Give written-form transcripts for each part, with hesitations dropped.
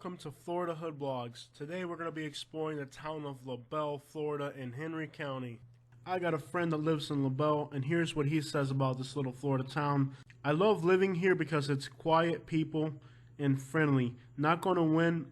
welcome to Florida Hood Blogs. Today we're going to be exploring the town of Labelle, Florida in Henry County. I got a friend that lives in Labelle, and here's what he says about this little Florida town. I love living here because it's quiet people and friendly. Not going to win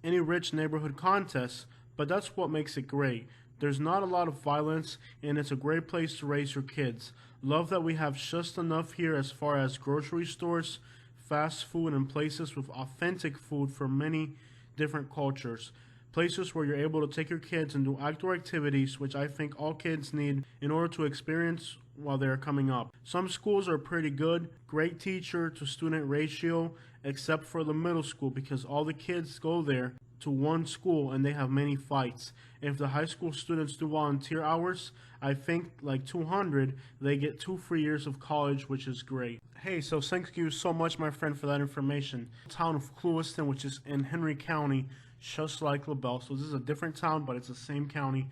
any rich neighborhood contests, but that's what makes it great. There's not a lot of violence, and it's a great place to raise your kids. Love that we have just enough here as far as grocery stores, fast food, and places with authentic food for many different cultures. Places where you're able to take your kids and do outdoor activities, which I think all kids need in order to experience while they're coming up. Some schools are pretty good, great teacher to student ratio, except for the middle school because all the kids go there to one school and they have many fights. If the high school students do volunteer hours, I think like 200, they get 2 free years of college, which is great. Hey, so thank you so much, my friend, for that information. The town of Clewiston, which is in Henry County, just like Labelle. So this is a different town, but it's the same county.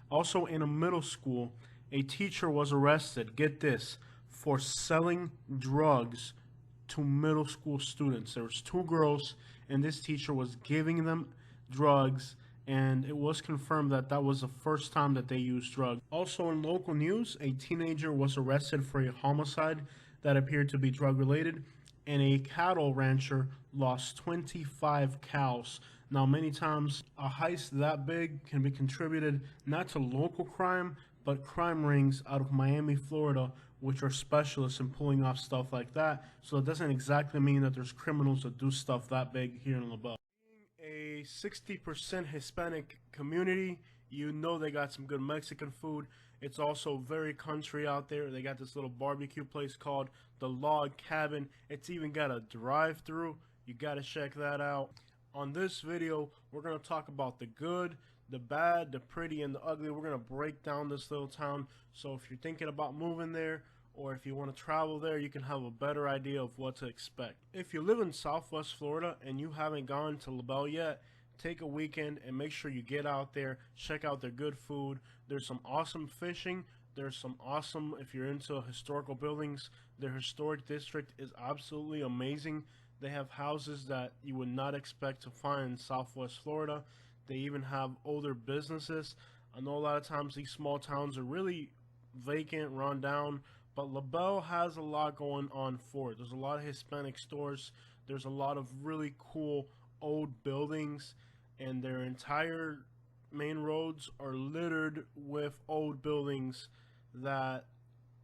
Also, in a middle school, a teacher was arrested, get this, for selling drugs to middle school students. There was 2 girls, and this teacher was giving them drugs, and it was confirmed that that was the first time that they used drugs. Also in local news, a teenager was arrested for a homicide that appeared to be drug related, and a cattle rancher lost 25 cows. Now, many times a heist that big can be contributed not to local crime, but crime rings out of Miami, Florida, which are specialists in pulling off stuff like that. So it doesn't exactly mean that there's criminals that do stuff that big here in Labelle. Being a 60% Hispanic community, you know they got some good Mexican food. It's also very country out there. They got this little barbecue place called the Log Cabin. It's even got a drive-through. You got to check that out. On this video, we're going to talk about the good, the bad, the pretty, and the ugly. We're going to break down this little town. So if you're thinking about moving there, or if you want to travel there, you can have a better idea of what to expect. If you live in Southwest Florida and you haven't gone to Labelle yet, take a weekend and make sure you get out there, check out their good food. There's some awesome fishing. There's some awesome, if you're into historical buildings, their historic district is absolutely amazing. They have houses that you would not expect to find in Southwest Florida. They even have older businesses. I know a lot of times these small towns are really vacant, run down, but Labelle has a lot going on for it. There's a lot of Hispanic stores. There's a lot of really cool old buildings, and their entire main roads are littered with old buildings that,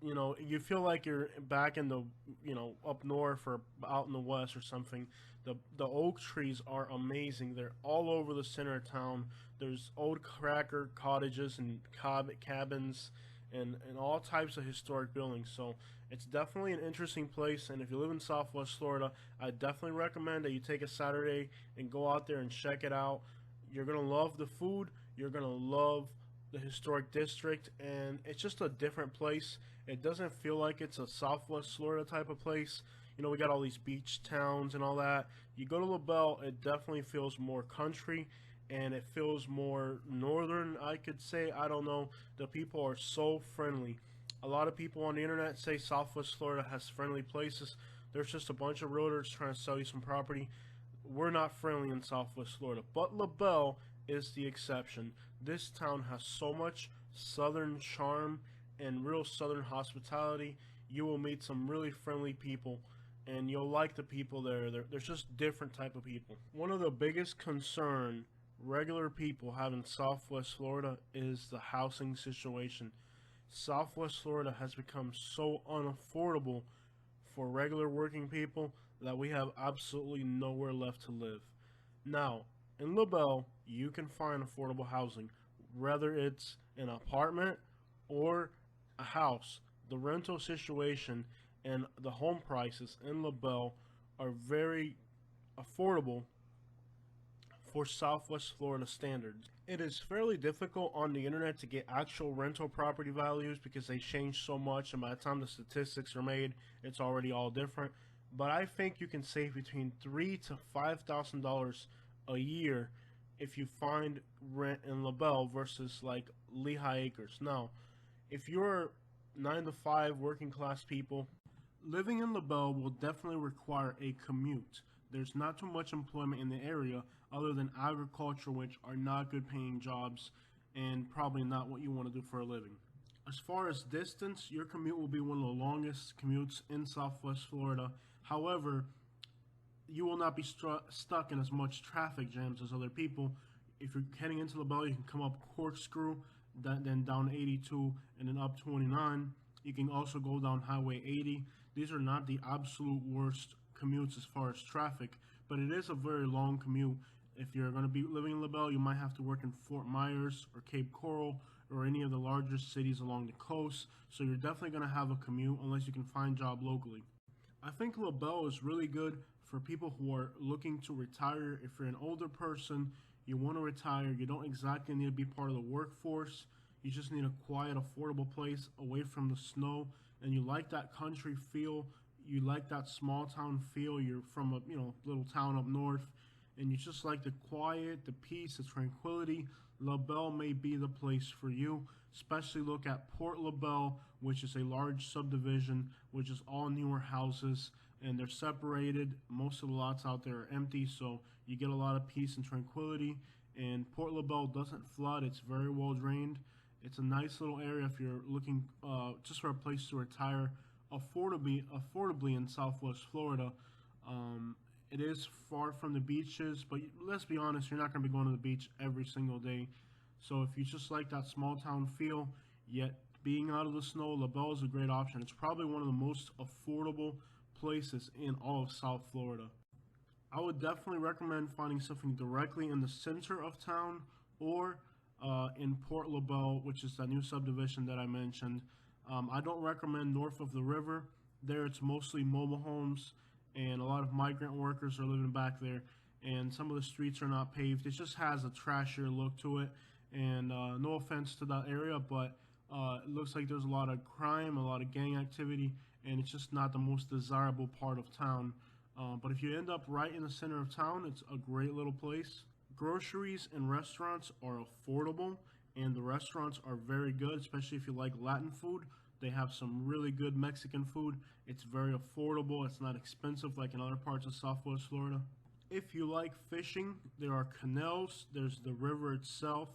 you know, you feel like you're back in the, you know, up north or out in the west or something. The oak trees are amazing. They're all over the center of town. There's old cracker cottages and cabins and all types of historic buildings. So it's definitely an interesting place, and if you live in Southwest Florida, I definitely recommend that you take a Saturday and go out there and check it out. You're going to love the food. You're going to love the historic district, and it's just a different place. It doesn't feel like it's a Southwest Florida type of place. You know, we got all these beach towns and all that. You go to Labelle, it definitely feels more country, and it feels more northern, I could say. I don't know. The people are so friendly. A lot of people on the internet say Southwest Florida has friendly places. There's just a bunch of realtors trying to sell you some property. We're not friendly in Southwest Florida, but Labelle is the exception. This town has so much southern charm and real southern hospitality. You will meet some really friendly people, and you'll like the people there. There's just different type of people. One of the biggest concern regular people have in Southwest Florida is the housing situation. Southwest Florida has become so unaffordable for regular working people that we have absolutely nowhere left to live. Now, in Labelle, you can find affordable housing, whether it's an apartment or a house. The rental situation and the home prices in Labelle are very affordable for Southwest Florida standards. It is fairly difficult on the internet to get actual rental property values because they change so much, and by the time the statistics are made, it's already all different. But I think you can save between $3,000 to $5,000 a year if you find rent in Labelle versus like Lehigh Acres. Now, if you're 9 to 5 working class people, living in Labelle will definitely require a commute. There's not too much employment in the area other than agriculture, which are not good paying jobs and probably not what you want to do for a living. As far as distance, your commute will be one of the longest commutes in Southwest Florida. However, you will not be stuck in as much traffic jams as other people. If you're heading into Labelle, you can come up Corkscrew, then down 82, and then up 29. You can also go down Highway 80. These are not the absolute worst commutes as far as traffic, but it is a very long commute. If you're going to be living in Labelle, you might have to work in Fort Myers or Cape Coral or any of the larger cities along the coast, so you're definitely going to have a commute unless you can find a job locally. I think Labelle is really good for people who are looking to retire. If you're an older person, you want to retire, you don't exactly need to be part of the workforce, you just need a quiet, affordable place away from the snow, and you like that country feel, you like that small town feel, you're from a little town up north, and you just like the quiet, the peace, the tranquility. Labelle may be the place for you. Especially look at Port Labelle, which is a large subdivision, which is all newer houses, and they're separated. Most of the lots out there are empty, so you get a lot of peace and tranquility. And Port Labelle doesn't flood. It's very well drained. It's a nice little area if you're looking just for a place to retire affordably in Southwest Florida. It is far from the beaches, but let's be honest, you're not going to be going to the beach every single day. So if you just like that small town feel, yet being out of the snow, Labelle is a great option. It's probably one of the most affordable places in all of South Florida. I would definitely recommend finding something directly in the center of town or in Port Labelle, which is that new subdivision that I mentioned. I don't recommend north of the river. There it's mostly mobile homes, and a lot of migrant workers are living back there, and some of the streets are not paved. It just has a trashier look to it, and no offense to that area, but it looks like there's a lot of crime, a lot of gang activity, and it's just not the most desirable part of town. But if you end up right in the center of town, it's a great little place. Groceries and restaurants are affordable, and the restaurants are very good, especially if you like Latin food. They have some really good Mexican food. It's very affordable. It's not expensive like in other parts of Southwest Florida. If you like fishing, there are canals, there's the river itself,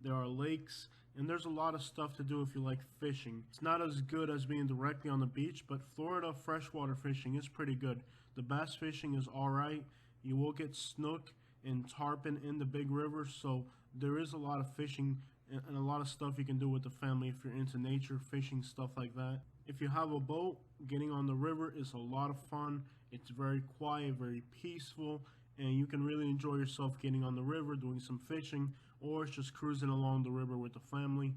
there are lakes, and there's a lot of stuff to do if you like fishing. It's not as good as being directly on the beach, but Florida freshwater fishing is pretty good. The bass fishing is alright. You will get snook and tarpon in the big rivers, so there is a lot of fishing and a lot of stuff you can do with the family if you're into nature, fishing, stuff like that. If you have a boat, getting on the river is a lot of fun. It's very quiet, very peaceful, and you can really enjoy yourself getting on the river, doing some fishing, or just cruising along the river with the family.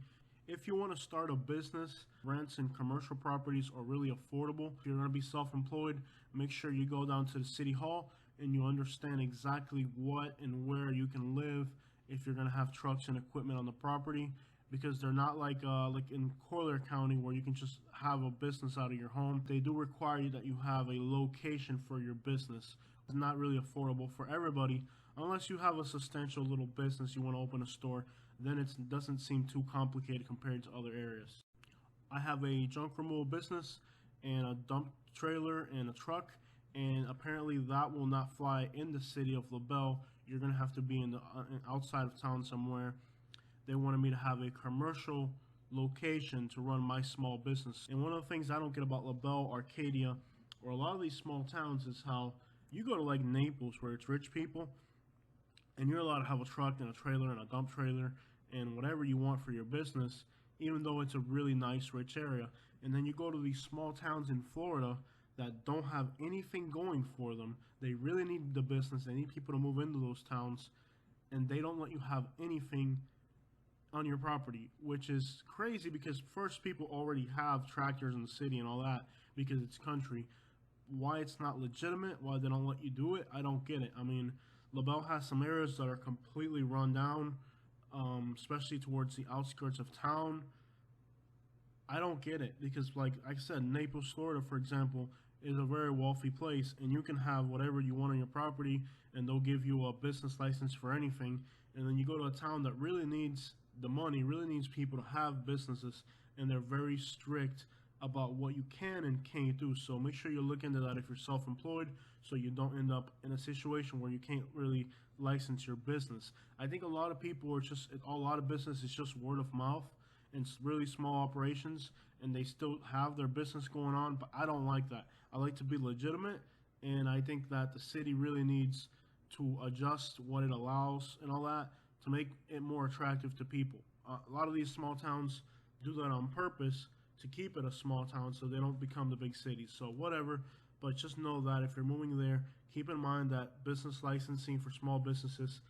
If you want to start a business, rents and commercial properties are really affordable. If you're going to be self-employed, make sure you go down to the city hall and you understand exactly what and where you can live if you're going to have trucks and equipment on the property, because they're not like in Collier County where you can just have a business out of your home. They do require you that you have a location for your business. It's not really affordable for everybody unless you have a substantial little business, you want to open a store, then it doesn't seem too complicated compared to other areas. I have a junk removal business and a dump trailer and a truck, and apparently that will not fly in the city of Labelle. You're going to have to be in the outside of town somewhere. They wanted me to have a commercial location to run my small business. And one of the things I don't get about Labelle, Arcadia, or a lot of these small towns is how you go to like Naples where it's rich people and you're allowed to have a truck and a trailer and a dump trailer and whatever you want for your business, even though it's a really nice, rich area. And then you go to these small towns in Florida that don't have anything going for them. They really need the business. They need people to move into those towns, and they don't let you have anything on your property, which is crazy because first, people already have tractors in the city and all that because it's country. Why it's not legitimate, why they don't let you do it, I don't get it. I mean, Labelle has some areas that are completely run down, especially towards the outskirts of town. I don't get it because, like I said, Naples, Florida, for example, is a very wealthy place, and you can have whatever you want on your property, and they'll give you a business license for anything. And then you go to a town that really needs the money, really needs people to have businesses, and they're very strict about what you can and can't do. So make sure you look into that if you're self-employed, so you don't end up in a situation where you can't really license your business. I think a lot of people are just a lot of business is just word of mouth and it's really small operations, and they still have their business going on. But I don't like that. I like to be legitimate, and I think that the city really needs to adjust what it allows and all that to make it more attractive to people. A lot of these small towns do that on purpose to keep it a small town so they don't become the big cities. So whatever, but just know that if you're moving there, keep in mind that business licensing for small businesses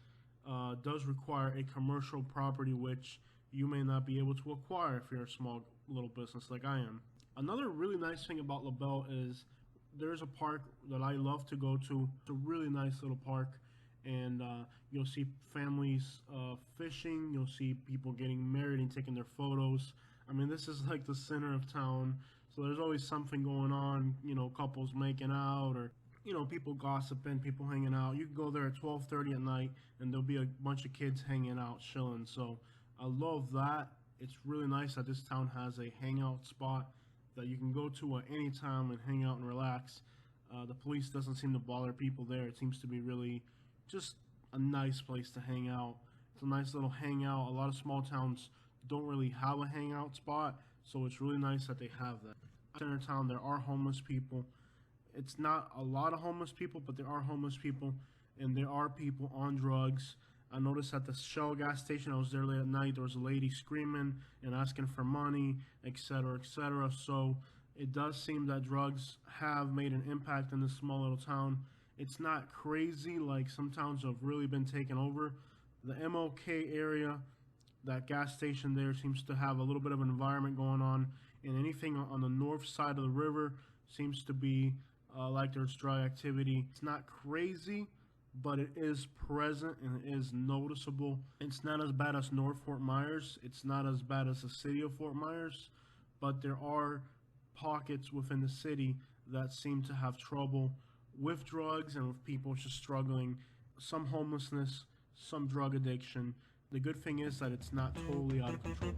does require a commercial property, which you may not be able to acquire if you're a small little business like I am. Another really nice thing about Labelle is there's a park that I love to go to. It's a really nice little park, and you'll see families fishing. You'll see people getting married and taking their photos. I mean, this is like the center of town, so there's always something going on. You know, couples making out, or people gossiping, people hanging out. You can go there at 12:30 at night, and there'll be a bunch of kids hanging out, chilling. So I love that. It's really nice that this town has a hangout spot that you can go to at any time and hang out and relax. The police doesn't seem to bother people there. It seems to be really just a nice place to hang out. It's a nice little hangout. A lot of small towns don't really have a hangout spot, so it's really nice that they have that. Center town, there are homeless people. It's not a lot of homeless people, but there are homeless people, and there are people on drugs. I noticed at the Shell gas station, I was there late at night, there was a lady screaming and asking for money, etc., etc. So it does seem that drugs have made an impact in this small little town. It's not crazy like some towns have really been taken over. The MLK area, that gas station there, seems to have a little bit of an environment going on, and anything on the north side of the river seems to be like there's drug activity. It's not crazy, but it is present and it is noticeable. It's not as bad as North Fort Myers. It's not as bad as the city of Fort Myers, but there are pockets within the city that seem to have trouble with drugs and with people just struggling. Some homelessness, some drug addiction. The good thing is that it's not totally out of control.